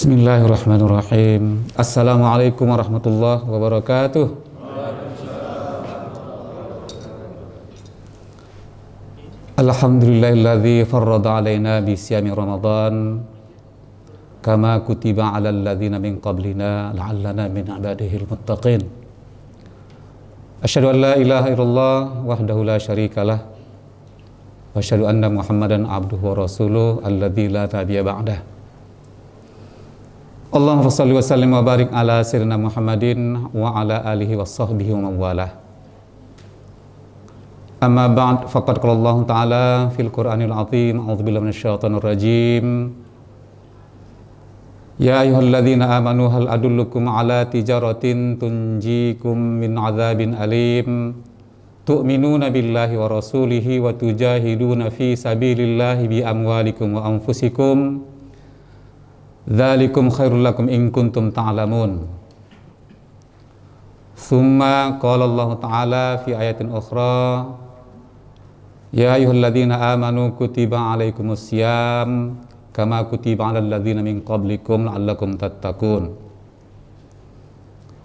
Bismillahirrahmanirrahim. Assalamualaikum warahmatullahi wabarakatuh. Alhamdulillahilladzi farrada alaina bi siyami Ramadan kama kutiba alal ladzina min qablina la'allana min ibadihil muttaqin. Asyhadu an la ilaha illallah wahdahu la syarikalah wa asyhadu anna Muhammadan abduhu wa rasuluh alladzi la nabiyya ba'dah. Allahumma shalli wa sallim wa barik ala sayyidina Muhammadin wa ala alihi wa sahbihi wa mawalah. Amma ba'd, faqad qala Allah Ta'ala fil Qur'anil Azim, a'udzubillahi minasyaitonir rajim. Ya ayyuhalladzina amanu hal adullukum ala tijaratin tunjikum min 'adzabin alim tu'minuna billahi wa rasulihi wa tujahiduna fi sabilillahi bi amwalikum wa anfusikum dzalikum khairul lakum in kuntum ta'lamun. Tsumma qala Allah Ta'ala fi ayatin ukhra, ya ayyuhalladzina amanu kutiba 'alaikumus syiyam kama kutiba 'alal ladzina min qablikum la'allakum tattaqun.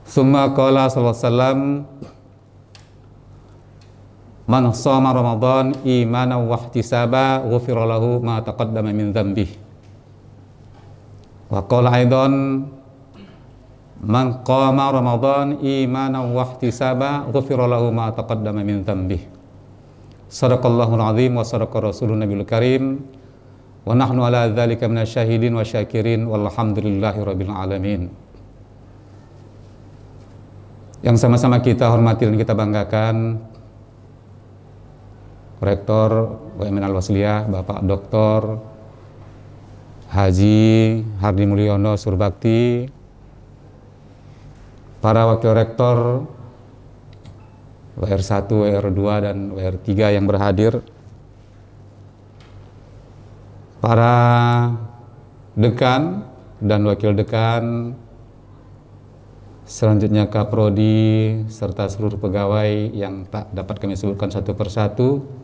Tsumma qala sallallahu alaihi wasallam, man shoma ramadan imanan wa ihtisaba ghufira lahu ma taqaddama min dzambihi. Wa qala aidan, man qama ramadan imanan wa ihtisaba ghufira lahu ma taqaddama min dzambihi. Shadaqallahul azim wa shadaqa rasulun nabiyul karim wa nahnu ala dzalika minasyahidin wa syakirin walhamdulillahi rabbil alamin. Yang sama-sama kita hormati dan kita banggakan Rektor UMN Al-Wasliyah Bapak Dr. Haji Hardi Mulyono Surbakti, para wakil rektor WR1, WR2 dan WR3 yang berhadir, para dekan dan wakil dekan, selanjutnya Kaprodi serta seluruh pegawai yang tak dapat kami sebutkan satu persatu.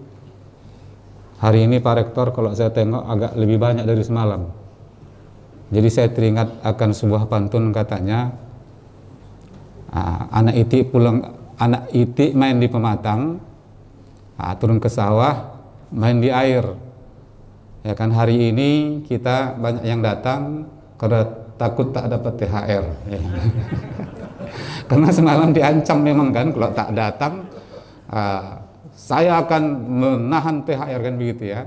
Hari ini Pak Rektor kalau saya tengok agak lebih banyak dari semalam. Jadi saya teringat akan sebuah pantun, katanya anak itik main di pematang, turun ke sawah main di air. Ya kan, hari ini kita banyak yang datang karena takut tak dapat THR. Ya. Karena semalam diancam memang kan, kalau tak datang saya akan menahan THR kan, begitu ya.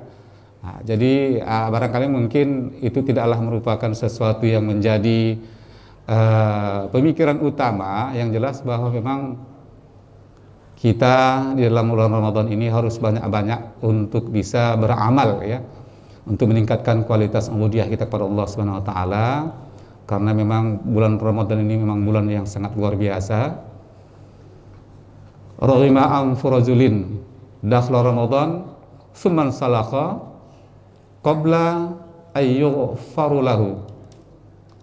Jadi barangkali mungkin itu tidaklah merupakan sesuatu yang menjadi pemikiran utama. Yang jelas bahwa memang kita di dalam bulan Ramadan ini harus banyak-banyak untuk bisa beramal ya, untuk meningkatkan kualitas ubudiyah kita kepada Allah Subhanahu wa taala. Karena memang bulan Ramadan ini memang bulan yang sangat luar biasa. Raghima anfurajulin dakhla Ramadan summan salakha qabla ayyughfaru lahu.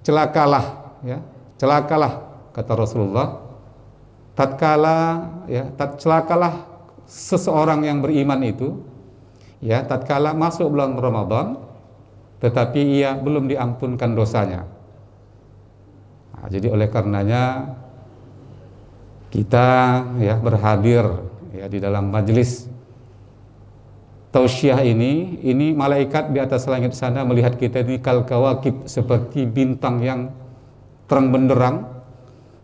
Celakalah ya, celakalah kata Rasulullah, celakalah seseorang yang beriman itu ya, tatkala masuk bulan Ramadan tetapi ia belum diampunkan dosanya. Jadi oleh karenanya kita ya berhadir ya di dalam majelis tausiah ini malaikat di atas langit sana melihat kita ini kal kawakib, seperti bintang yang terang benderang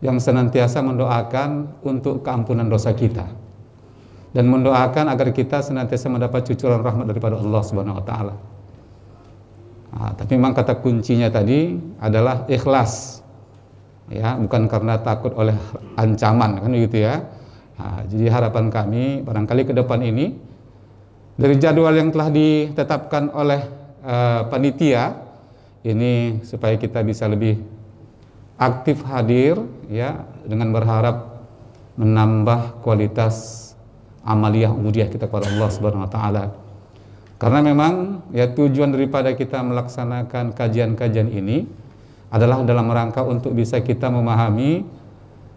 yang senantiasa mendoakan untuk keampunan dosa kita dan mendoakan agar kita senantiasa mendapat cucuran rahmat daripada Allah Subhanahu wa taala. Tapi memang kata kuncinya tadi adalah ikhlas. Ya, bukan karena takut oleh ancaman kan, begitu ya. Jadi harapan kami barangkali ke depan ini dari jadwal yang telah ditetapkan oleh panitia ini, supaya kita bisa lebih aktif hadir ya, dengan berharap menambah kualitas amaliyah ubudiyah kita kepada Allah Subhanahu wa taala. Karena memang ya tujuan daripada kita melaksanakan kajian-kajian ini adalah dalam rangka untuk bisa kita memahami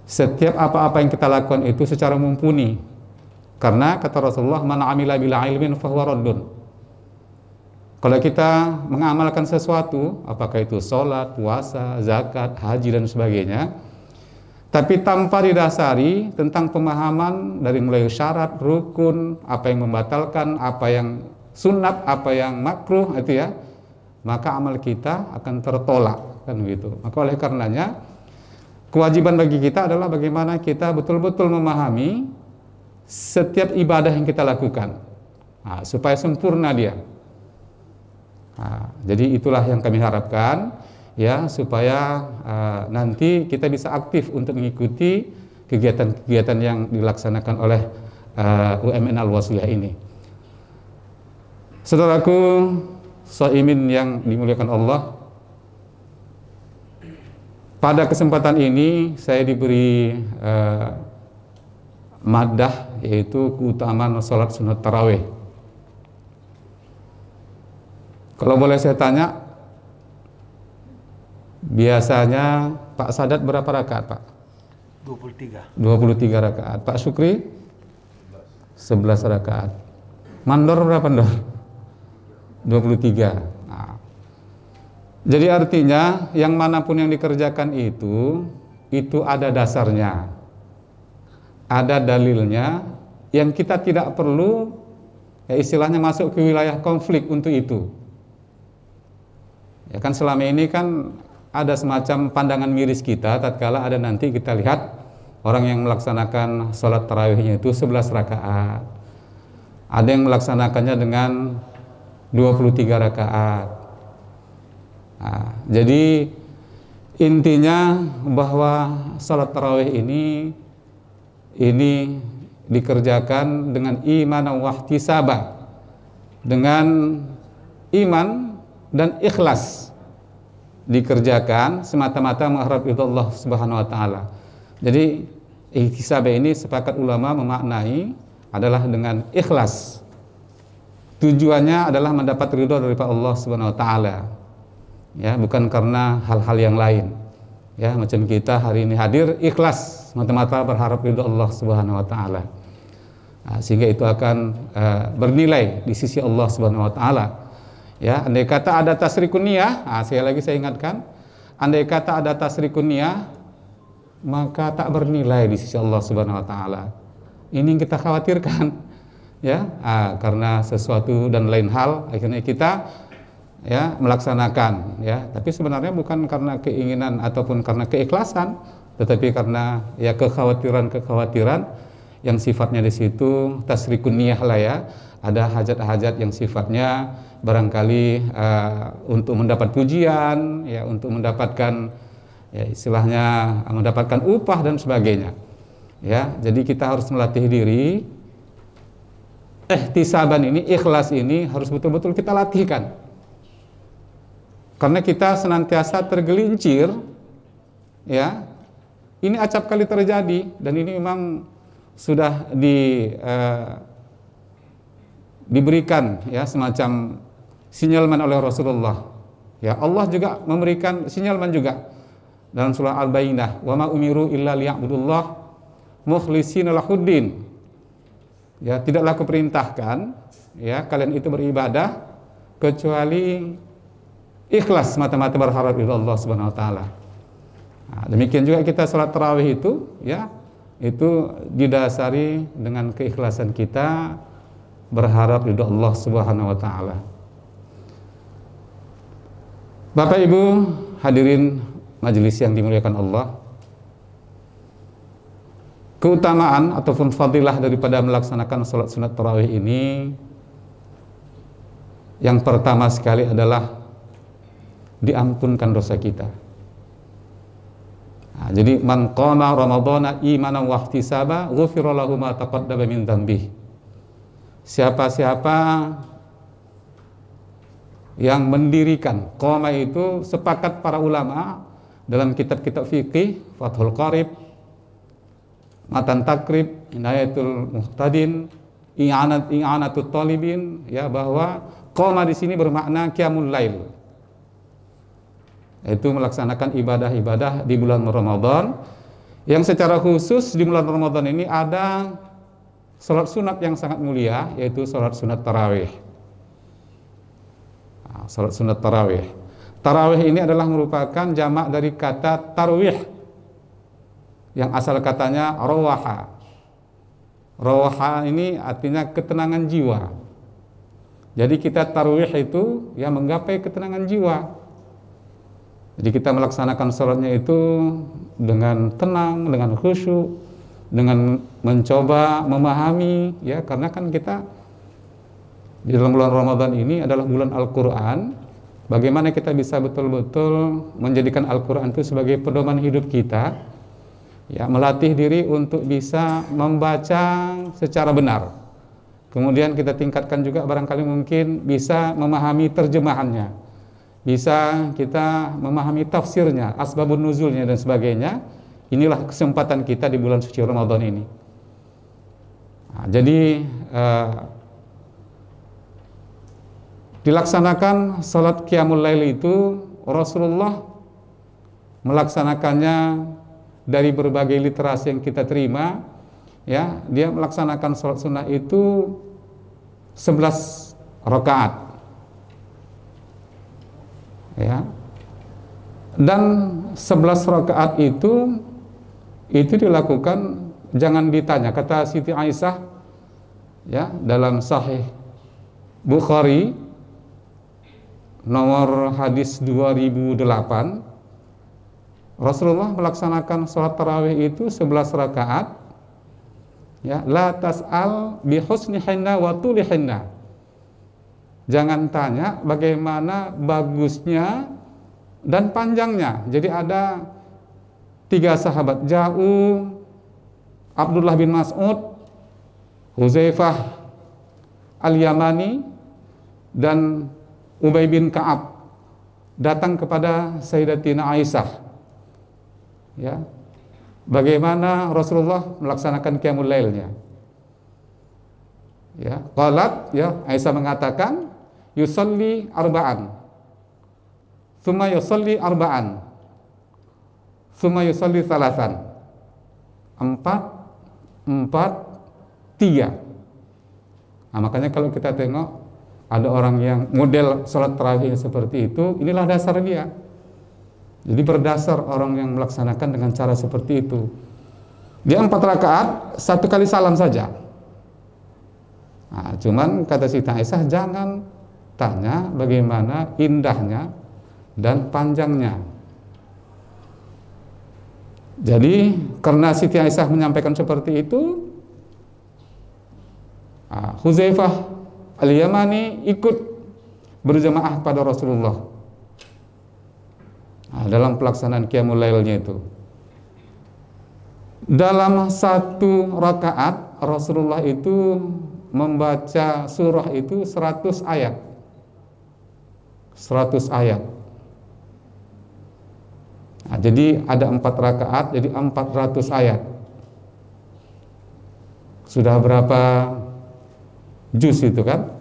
setiap apa-apa yang kita lakukan itu secara mumpuni. Karena kata Rasulullah, man amila bila ilmin fahuwa raddun. Kalau kita mengamalkan sesuatu, apakah itu sholat, puasa, zakat, haji dan sebagainya, tapi tanpa didasari tentang pemahaman dari mulai syarat, rukun, apa yang membatalkan, apa yang sunat, apa yang makruh, itu ya, maka amal kita akan tertolak, kan begitu. Maka oleh karenanya kewajiban bagi kita adalah bagaimana kita betul-betul memahami setiap ibadah yang kita lakukan, supaya sempurna dia. Jadi itulah yang kami harapkan, ya, supaya nanti kita bisa aktif untuk mengikuti kegiatan-kegiatan yang dilaksanakan oleh UMN Al-Wasliyah ini. Saudaraku shaimin yang dimuliakan Allah, pada kesempatan ini saya diberi maddah, yaitu keutamaan sholat sunat tarawih. Kalau boleh saya tanya, biasanya Pak Sadat berapa rakaat, Pak? 23. 23 rakaat. Pak Syukri? 11 rakaat. Mandor berapa, Mandor? 23. Nah, jadi artinya yang manapun yang dikerjakan itu ada dasarnya, ada dalilnya, yang kita tidak perlu, ya, istilahnya masuk ke wilayah konflik untuk itu. Ya kan selama ini kan ada semacam pandangan miris kita tatkala ada nanti kita lihat orang yang melaksanakan sholat tarawihnya itu 11 rakaat, ada yang melaksanakannya dengan 23 rakaat. Nah, jadi intinya bahwa sholat tarawih ini dikerjakan dengan iman wa ihtisaba, dengan iman dan ikhlas dikerjakan semata-mata mengharap ridho Allah Subhanahu wa taala. Jadi ihtisab ini sepakat ulama memaknai adalah dengan ikhlas. Tujuannya adalah mendapat ridho dari Allah Subhanahu wa taala. Ya, bukan karena hal-hal yang lain. Ya, macam kita hari ini hadir ikhlas semata-mata berharap ridho Allah Subhanahu wa taala. Sehingga itu akan bernilai di sisi Allah Subhanahu wa taala. Ya, andai kata ada tasrikun niyah, saya ingatkan, andai kata ada tasrikun niyah, maka tak bernilai di sisi Allah Subhanahu wa taala. Ini yang kita khawatirkan, ya, karena sesuatu dan lain hal akhirnya kita, ya, melaksanakan, ya, tapi sebenarnya bukan karena keinginan ataupun karena keikhlasan, tetapi karena, ya, kekhawatiran yang sifatnya di situ tasrikun niyah lah, ya. Ada hajat-hajat yang sifatnya barangkali untuk mendapat pujian, ya, untuk mendapatkan, ya, istilahnya mendapatkan upah dan sebagainya. Ya, jadi kita harus melatih diri. Ihtisaban ini, ikhlas ini harus betul-betul kita latihkan. Karena kita senantiasa tergelincir, ya. Ini acap kali terjadi dan ini memang sudah diberikan, ya, semacam sinyalman oleh Rasulullah. Ya, Allah juga memberikan sinyalman juga dalam surah Al-Bayyinah, wa ma umiru illa liya'budullah mukhlishina lahuddin. Ya, tidaklah kuperintahkan, ya, kalian itu beribadah kecuali ikhlas mata-mata berharap ridha Allah Subhanahu wa taala. Nah, demikian juga kita salat tarawih itu, ya, itu didasari dengan keikhlasan kita berharap ridha Allah Subhanahu wa taala. Bapak Ibu hadirin majelis yang dimuliakan Allah, keutamaan ataupun fadilah daripada melaksanakan salat sunat tarawih ini, yang pertama sekali adalah diampunkan dosa kita. Nah, jadi man qama ramadhana imanan wa ihtisaba ghufira lahu ma taqaddama min dzambihi. Siapa-siapa yang mendirikan, qoma itu sepakat para ulama dalam kitab-kitab fikih, Fathul Qarib, Matan Takrib, Inayatul Muhtadin, I'anatul Talibin, ya, bahwa qoma di sini bermakna qiyamul lail, yaitu melaksanakan ibadah-ibadah di bulan Ramadan, yang secara khusus di bulan Ramadan ini ada salat sunat yang sangat mulia, yaitu salat sunat tarawih. Salat sunat tarawih. Tarawih ini adalah merupakan jamak dari kata tarwih, yang asal katanya rawaha. Rawaha ini artinya ketenangan jiwa. Jadi kita tarwih itu ya menggapai ketenangan jiwa. Jadi kita melaksanakan salatnya itu dengan tenang, dengan khusyuk, dengan mencoba memahami, ya, karena kan kita di dalam bulan Ramadan ini adalah bulan Al-Quran. Bagaimana kita bisa betul-betul menjadikan Al-Quran itu sebagai pedoman hidup kita, ya, melatih diri untuk bisa membaca secara benar. Kemudian kita tingkatkan juga barangkali mungkin bisa memahami terjemahannya, bisa kita memahami tafsirnya, asbabun nuzulnya dan sebagainya. Inilah kesempatan kita di bulan suci Ramadan ini. Nah, jadi dilaksanakan salat qiyamul lail itu Rasulullah melaksanakannya dari berbagai literasi yang kita terima, ya, dia melaksanakan salat sunnah itu 11 rakaat, ya, dan 11 rakaat itu dilakukan, jangan ditanya, kata Siti Aisyah, ya, dalam Sahih Bukhari nomor hadis 2008, Rasulullah melaksanakan sholat tarawih itu 11 rakaat, ya, la tas'al bi husnihinna wa tulihinna. Jangan tanya bagaimana bagusnya dan panjangnya. Jadi ada 3 sahabat, Ja'u, Abdullah bin Mas'ud, Huzaifah Al-Yamani, dan Ubay bin Ka'ab, datang kepada Sayyidatina Aisyah, ya, bagaimana Rasulullah melaksanakan qiyamul lailnya. Ya, qalat, ya, Aisyah mengatakan, yusalli arba'an, thumma yusalli arba'an, thumma yusalli thalathan. 4, 3. Nah, makanya kalau kita tengok ada orang yang model sholat tarawih seperti itu, inilah dasar dia. Jadi berdasar orang yang melaksanakan dengan cara seperti itu. Dia 4 rakaat, 1 kali salam saja. Nah, cuman kata Siti Aisyah, jangan tanya bagaimana indahnya dan panjangnya. Jadi karena Siti Aisyah menyampaikan seperti itu, Huzaifah Al-Yamani ikut berjamaah pada Rasulullah dalam pelaksanaan qiyamul lailnya itu. Dalam 1 rakaat Rasulullah itu membaca surah itu 100 ayat. 100 ayat. Nah, jadi ada 4 rakaat, jadi 400 ayat. Sudah berapa juz itu kan?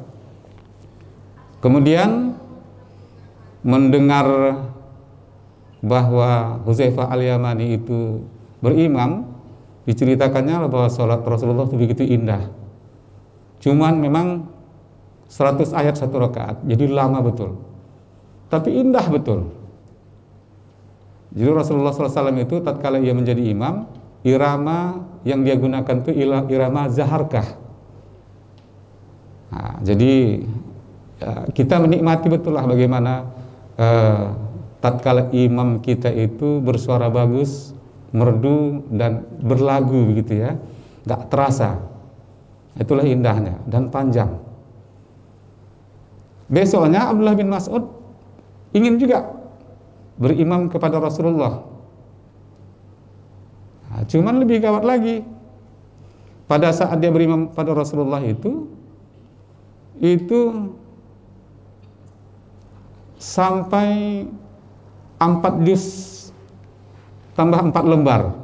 Kemudian mendengar bahwa Huzaifah Al-Yamani itu berimam, diceritakannya bahwa sholat Rasulullah itu begitu indah. Cuman memang 100 ayat 1 rakaat, jadi lama betul, tapi indah betul. Jadi Rasulullah SAW itu tatkala ia menjadi imam, irama yang dia gunakan itu irama zaharkah. Nah, jadi kita menikmati betul lah bagaimana tatkala imam kita itu bersuara bagus, merdu dan berlagu begitu ya, nggak terasa. Itulah indahnya dan panjang. Besoknya Abdullah bin Mas'ud ingin juga berimam kepada Rasulullah. Nah, cuman lebih gawat lagi, pada saat dia berimam pada Rasulullah itu sampai 4 juz tambah 4 lembar.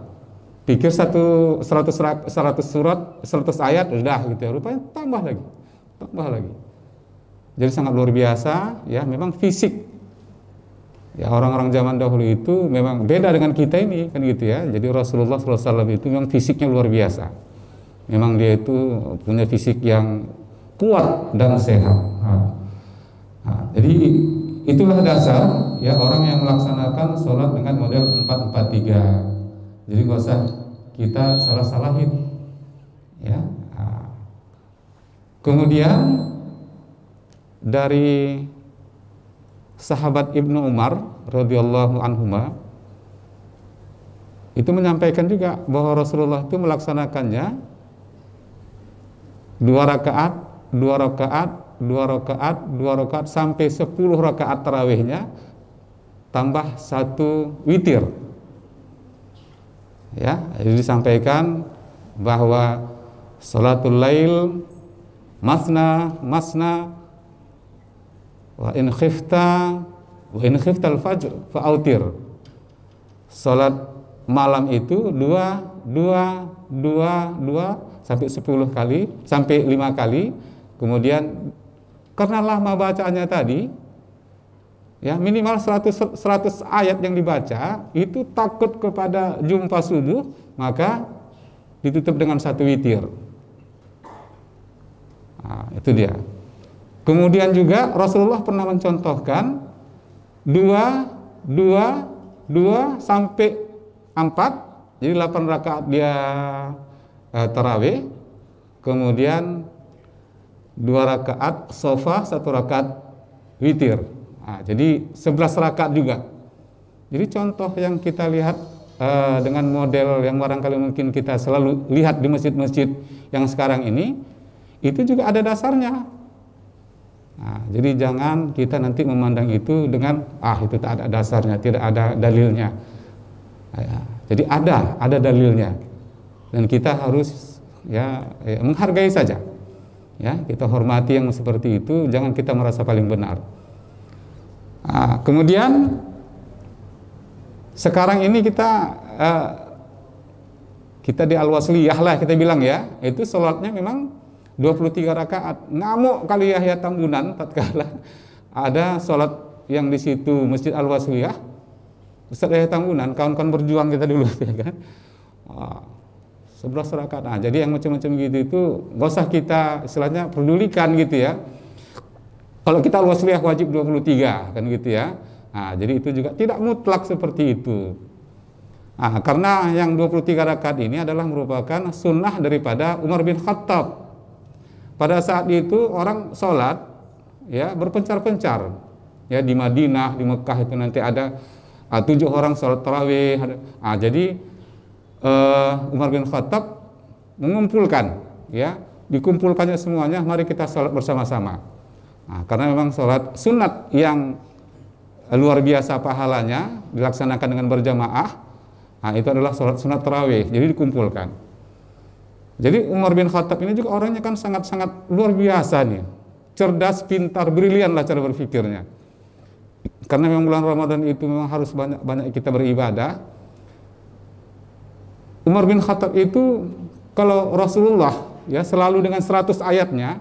Pikir 100 surat, 100 ayat udah gitu ya. Rupanya tambah lagi. Jadi sangat luar biasa ya, memang fisik. Ya, orang-orang zaman dahulu itu memang beda dengan kita ini kan gitu ya. Jadi Rasulullah SAW itu memang fisiknya luar biasa. Memang dia itu punya fisik yang kuat dan sehat. Nah, jadi itulah dasar ya orang yang melaksanakan sholat dengan model 4-4-3. Jadi nggak usah kita salah-salahin ya. Nah, kemudian dari sahabat Ibnu Umar radhiyallahu anhuma itu menyampaikan juga bahwa Rasulullah itu melaksanakannya 2 rakaat, 2 rakaat, 2 rakaat, 2 rakaat sampai 10 rakaat tarawihnya tambah 1 witir. Ya, jadi disampaikan bahwa salatul lail masna masna wa in khiftal fajr fa'autir. Salat malam itu 2 sampai 10 kali, sampai 5 kali. Kemudian karena lama bacaannya tadi ya minimal 100 ayat yang dibaca, itu takut kepada jumpa subuh, maka ditutup dengan 1 witir. Nah, itu dia. Kemudian juga Rasulullah pernah mencontohkan 2 sampai 4, jadi 8 rakaat dia tarawih, kemudian 2 rakaat sofa, 1 rakaat witir. Nah, jadi 11 rakaat juga. Jadi contoh yang kita lihat dengan model yang barangkali mungkin kita selalu lihat di masjid-masjid yang sekarang ini, itu juga ada dasarnya. Nah, jadi jangan kita nanti memandang itu dengan itu tak ada dasarnya, tidak ada dalilnya. Ya, jadi ada dalilnya, dan kita harus menghargai saja. Ya, kita hormati yang seperti itu, jangan kita merasa paling benar. Nah, kemudian sekarang ini kita di Al-Wasliyah lah kita bilang ya, itu sholatnya memang 23 rakaat. Ngamuk kali Yahya Tambunan tatkala ada sholat yang di situ Masjid Al-Wasliyah, Ustaz Yahya Tambunan, kawan-kawan berjuang kita dulu ya kan. 11 rakaat. Nah, jadi yang macam-macam gitu itu nggak usah kita istilahnya pedulikan gitu ya. Kalau kita Al-Wasliyah wajib 23 kan gitu ya. Nah, jadi itu juga tidak mutlak seperti itu. Nah, karena yang 23 rakaat ini adalah merupakan sunnah daripada Umar bin Khattab. Pada saat itu orang sholat ya berpencar-pencar ya, di Madinah, di Mekah itu nanti ada 7 orang sholat tarawih. Jadi Umar bin Khattab mengumpulkan ya, dikumpulkannya semuanya, mari kita sholat bersama-sama. Nah, karena memang sholat sunat yang luar biasa pahalanya dilaksanakan dengan berjamaah, itu adalah sholat sunat tarawih, jadi dikumpulkan. Jadi Umar bin Khattab ini juga orangnya kan sangat-sangat luar biasa nih, cerdas, pintar, brilian lah cara berpikirnya. Karena memang bulan Ramadan itu memang harus banyak kita beribadah. Umar bin Khattab itu kalau Rasulullah ya selalu dengan 100 ayatnya,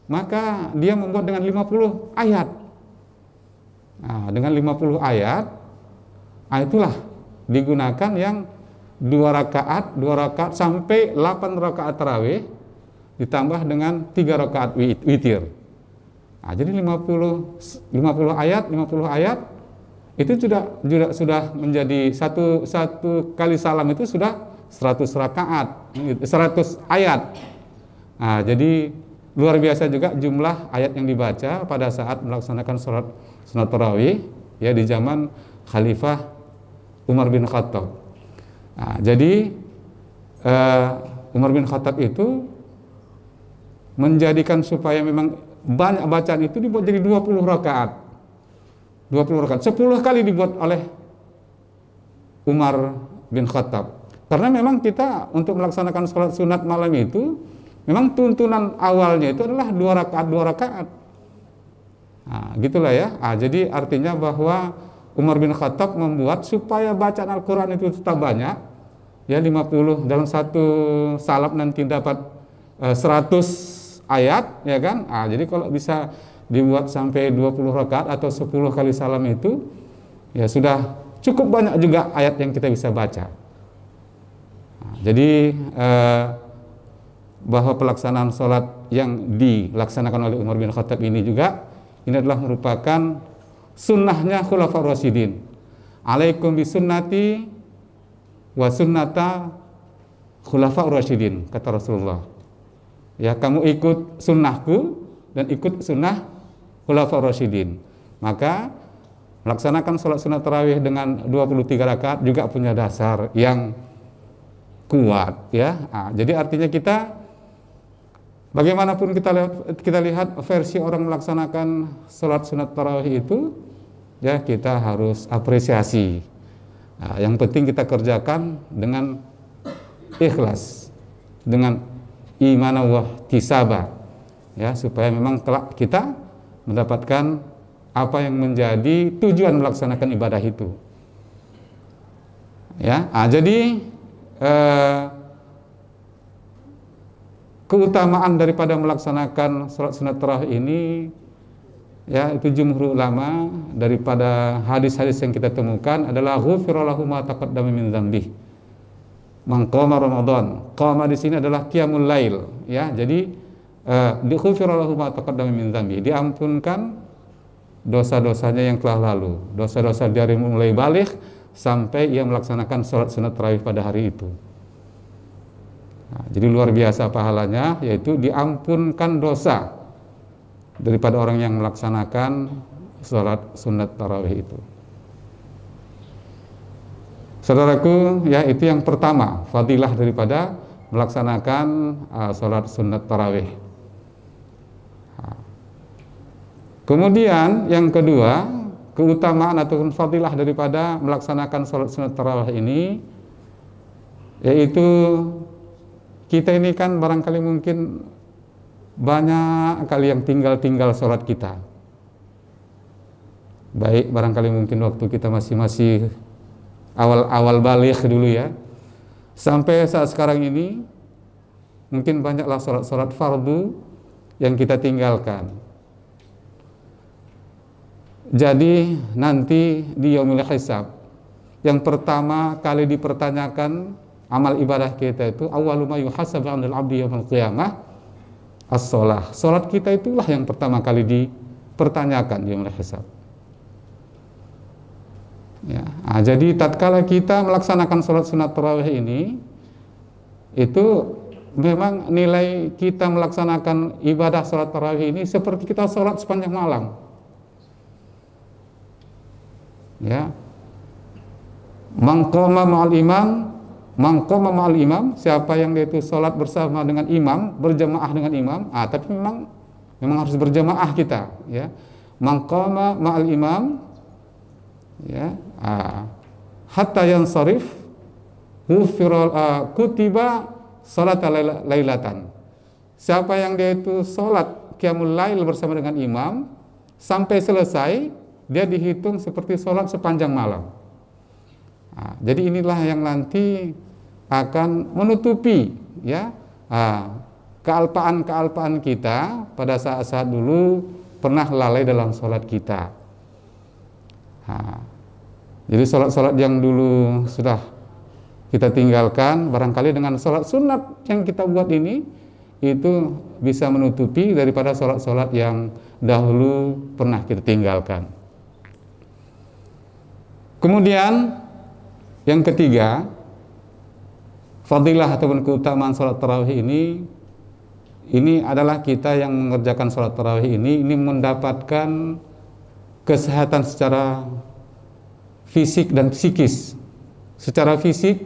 maka dia membuat dengan 50 ayat. Nah, dengan 50 ayat, itulah digunakan yang 2 rakaat sampai 8 rakaat tarawih ditambah dengan 3 rakaat witir. Nah, jadi 50 ayat itu sudah menjadi satu kali salam itu sudah 100 rakaat, 100 ayat. Nah, jadi luar biasa juga jumlah ayat yang dibaca pada saat melaksanakan sholat sunat tarawih ya di zaman Khalifah Umar bin Khattab. Nah, jadi Umar bin Khattab itu menjadikan supaya memang banyak bacaan itu dibuat jadi 20 rakaat. 20 rakaat. 10 kali dibuat oleh Umar bin Khattab. Karena memang kita untuk melaksanakan sholat sunat malam itu memang tuntunan awalnya itu adalah 2 rakaat. Nah, gitulah ya. Jadi artinya bahwa Umar bin Khattab membuat supaya bacaan Al-Quran itu tetap banyak ya, 50 dalam satu salat nanti dapat 100 ayat ya kan. Jadi kalau bisa dibuat sampai 20 rakaat atau 10 kali salam itu ya sudah cukup banyak juga ayat yang kita bisa baca. Jadi bahwa pelaksanaan sholat yang dilaksanakan oleh Umar bin Khattab ini juga Ini adalah merupakan sunnahnya Khulafaur Rasyidin. Alaikum bisunnati wa sunnata Khulafaur Rasyidin, kata Rasulullah. Ya, kamu ikut sunnahku dan ikut sunnah Khulafaur Rasyidin. Maka melaksanakan sholat sunat tarawih dengan 23 rakaat juga punya dasar yang kuat, ya. Jadi artinya kita, bagaimanapun kita lihat versi orang melaksanakan sholat sunat tarawih itu, ya kita harus apresiasi. Yang penting kita kerjakan dengan ikhlas, dengan iman wa tisaba, ya, supaya memang kelak kita mendapatkan apa yang menjadi tujuan melaksanakan ibadah itu. Ya, jadi keutamaan daripada melaksanakan sholat sunat tarawih ini, ya, itu jumhur ulama daripada hadis-hadis yang kita temukan adalah ghufira lahu ma taqaddama min dzambih. Man qama Ramadan. Qama di sini adalah qiyamul lail, ya. Jadi ghufira lahu ma taqaddama min dzambih. Diampunkan dosa-dosanya yang telah lalu. Dosa-dosa dari mulai balik sampai ia melaksanakan sholat sunat tarawih pada hari itu. Jadi luar biasa pahalanya, yaitu diampunkan dosa daripada orang yang melaksanakan sholat sunat tarawih itu. Saudaraku, ya, itu yang pertama, fadilah daripada melaksanakan sholat sunat tarawih. Kemudian yang kedua, keutamaan ataupun fadilah daripada melaksanakan sholat sunat tarawih ini, yaitu kita ini kan barangkali mungkin banyak kali yang tinggal sholat kita. Baik barangkali mungkin waktu kita masih awal balik dulu, ya, sampai saat sekarang ini mungkin banyaklah sholat fardu yang kita tinggalkan. Jadi nanti di yaumil hisab, yang pertama kali dipertanyakan amal ibadah kita itu awwalu ma yuhasabu 'alal 'abdi yaumil qiyamah as-shalah. Salat kita itulah yang pertama kali dipertanyakan di yaumil hisab. Ya, jadi tatkala kita melaksanakan salat sunat tarawih ini, itu memang nilai kita melaksanakan ibadah salat tarawih ini seperti kita salat sepanjang malam. Ya, mangqama ma'al imam, siapa yang dia itu sholat bersama dengan imam, berjamaah dengan imam, tapi memang harus berjamaah kita, ya. Mangqama ma'al imam, ya, hatta yansarif kutiba salat lailatan. Siapa yang dia itu sholat qiyamul lail bersama dengan imam sampai selesai, dia dihitung seperti sholat sepanjang malam. Jadi inilah yang nanti akan menutupi, ya, kealpaan kita pada saat-saat dulu pernah lalai dalam sholat kita. Jadi sholat-sholat yang dulu sudah kita tinggalkan, barangkali dengan sholat sunat yang kita buat ini, itu bisa menutupi daripada sholat-sholat yang dahulu pernah kita tinggalkan. Kemudian yang ketiga, fadilah ataupun keutamaan sholat tarawih ini adalah kita yang mengerjakan sholat tarawih ini mendapatkan kesehatan secara fisik dan psikis. Secara fisik,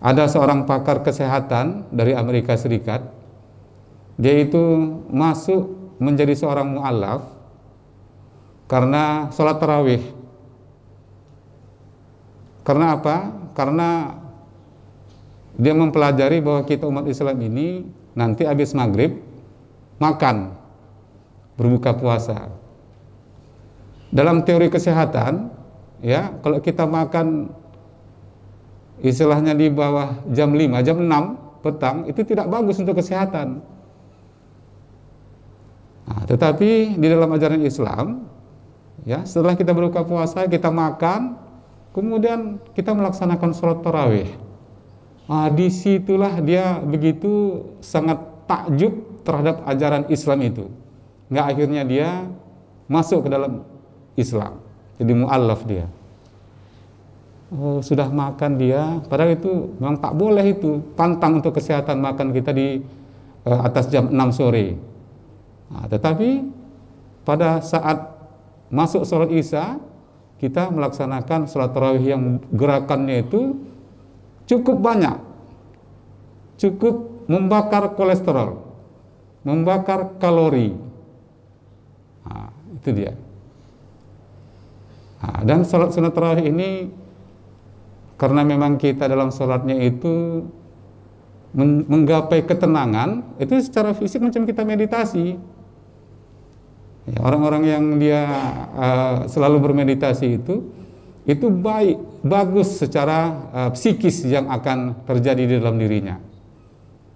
ada seorang pakar kesehatan dari Amerika Serikat, dia itu masuk menjadi seorang mu'allaf karena sholat tarawih. Karena apa? Karena dia mempelajari bahwa kita umat Islam ini nanti habis maghrib makan, berbuka puasa. Dalam teori kesehatan, ya, kalau kita makan istilahnya di bawah jam 5, jam 6 petang, itu tidak bagus untuk kesehatan. Tetapi di dalam ajaran Islam, ya, setelah kita berbuka puasa, kita makan, kemudian kita melaksanakan sholat tarawih. Disitulah dia begitu sangat takjub terhadap ajaran Islam itu. nggak akhirnya dia masuk ke dalam Islam, jadi mu'allaf dia. Oh, sudah makan dia, padahal itu memang tak boleh, itu pantang untuk kesehatan makan kita di atas jam 6 sore. Nah, tetapi pada saat masuk sholat Isya, kita melaksanakan sholat tarawih yang gerakannya itu cukup banyak, cukup membakar kolesterol, membakar kalori. Nah, itu dia. Nah, dan sholat sunat tarawih ini, karena memang kita dalam sholatnya itu menggapai ketenangan, itu secara fisik macam kita meditasi. Ya, orang-orang yang dia selalu bermeditasi itu baik, bagus secara psikis yang akan terjadi di dalam dirinya.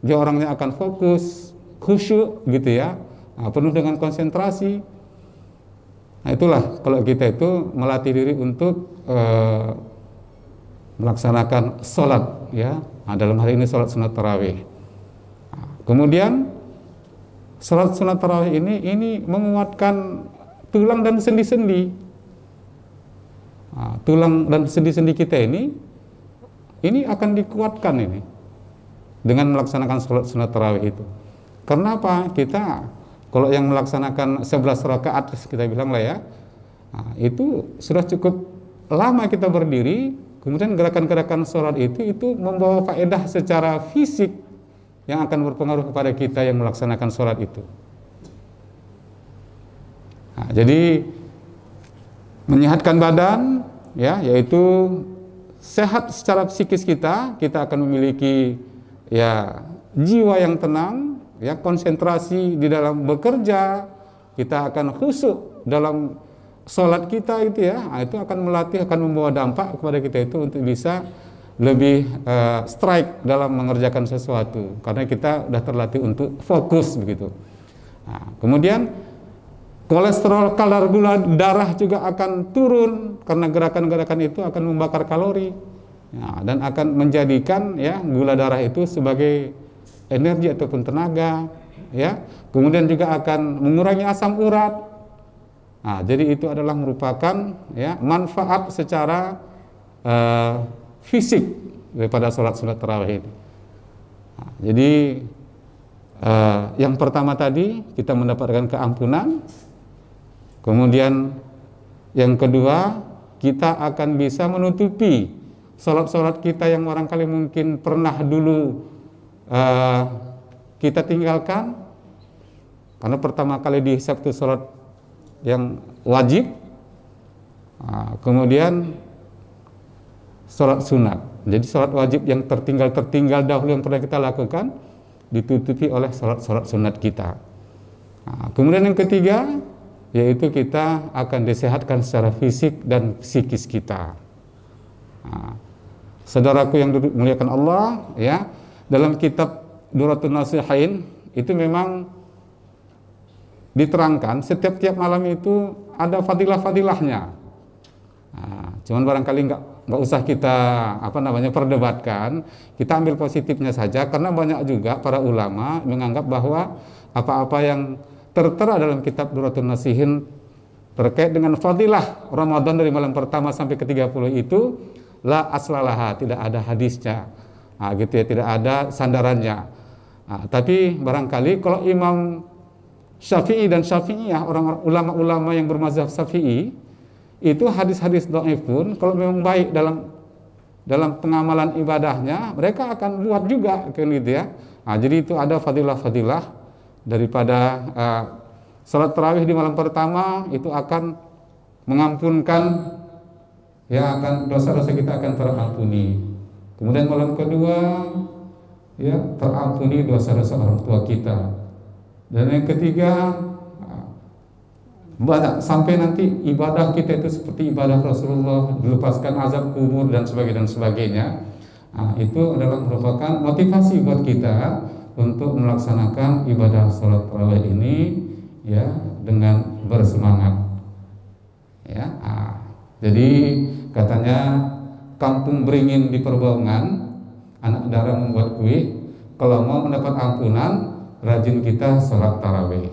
Dia orangnya akan fokus, khusyuk gitu ya, penuh dengan konsentrasi. Nah, itulah kalau kita itu melatih diri untuk melaksanakan sholat ya. Nah, dalam hal ini sholat sunat tarawih. Nah, kemudian sholat sunat tarawih ini menguatkan tulang dan sendi-sendi. Nah, tulang dan sendi-sendi kita ini akan dikuatkan ini dengan melaksanakan sholat sunat tarawih itu. Karena apa? Kita kalau yang melaksanakan 11 rakaat kita bilang lah ya, nah, itu sudah cukup lama kita berdiri. Kemudian gerakan-gerakan sholat itu membawa faedah secara fisik yang akan berpengaruh kepada kita yang melaksanakan sholat itu. Nah, jadi menyehatkan badan, ya, yaitu sehat secara psikis kita akan memiliki ya jiwa yang tenang, ya, konsentrasi di dalam bekerja, kita akan khusyuk dalam sholat kita itu ya. Nah, itu akan melatih, akan membawa dampak kepada kita itu untuk bisa lebih strike dalam mengerjakan sesuatu, karena kita sudah terlatih untuk fokus begitu. Nah, kemudian kolesterol, kadar gula darah juga akan turun karena gerakan-gerakan itu akan membakar kalori, ya, dan akan menjadikan ya gula darah itu sebagai energi ataupun tenaga, ya. Kemudian juga akan mengurangi asam urat. Nah, jadi itu adalah merupakan ya manfaat secara fisik daripada sholat sunat tarawih ini. Nah, jadi yang pertama tadi kita mendapatkan keampunan, kemudian yang kedua kita akan bisa menutupi sholat-sholat kita yang barangkali mungkin pernah dulu kita tinggalkan, karena pertama kali dihisab itu sholat yang wajib, kemudian sholat sunat. Jadi sholat wajib yang tertinggal dahulu yang pernah kita lakukan ditutupi oleh sholat sunat kita. Kemudian yang ketiga, yaitu kita akan disehatkan secara fisik dan psikis kita. Saudaraku yang dimuliakan Allah, ya, dalam kitab Duratun Nasihain itu memang diterangkan setiap malam itu ada fadilah-fadilahnya. Nah, cuman barangkali nggak usah kita perdebatkan, kita ambil positifnya saja, karena banyak juga para ulama menganggap bahwa apa-apa yang tertera dalam kitab Duratun Nasihin terkait dengan fadilah Ramadan dari malam pertama sampai ke 30 itu la aslalaha, tidak ada hadisnya. Nah, gitu ya, tidak ada sandarannya. Nah, tapi barangkali kalau Imam Syafi'i dan Syafi'iyah, orang ulama-ulama yang bermazhab Syafi'i, itu hadis-hadis dhaif pun kalau memang baik dalam pengamalan ibadahnya, mereka akan buat juga kan gitu ya. Nah, jadi itu ada fadilah-fadilah daripada salat tarawih di malam pertama itu akan mengampunkan, ya, akan dosa-dosa kita akan terampuni. Kemudian malam kedua, ya, terampuni dosa-dosa orang tua kita. Dan yang ketiga, sampai nanti ibadah kita itu seperti ibadah Rasulullah, dilepaskan azab kubur dan sebagainya. Nah, itu adalah merupakan motivasi buat kita untuk melaksanakan ibadah sholat tarawih ini, ya, dengan bersemangat. Ya, jadi katanya kampung beringin di Perbaungan, anak darah membuat kue. Kalau mau mendapat ampunan, rajin kita sholat tarawih.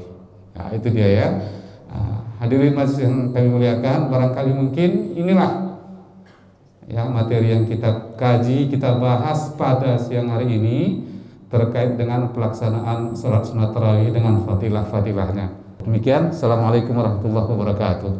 Nah, itu dia ya. Hadirin majelis yang kami muliakan, barangkali mungkin inilah yang materi yang kita kaji, kita bahas pada siang hari ini terkait dengan pelaksanaan salat sunat tarawih dengan fadilah-fadilahnya. Demikian, assalamualaikum warahmatullahi wabarakatuh.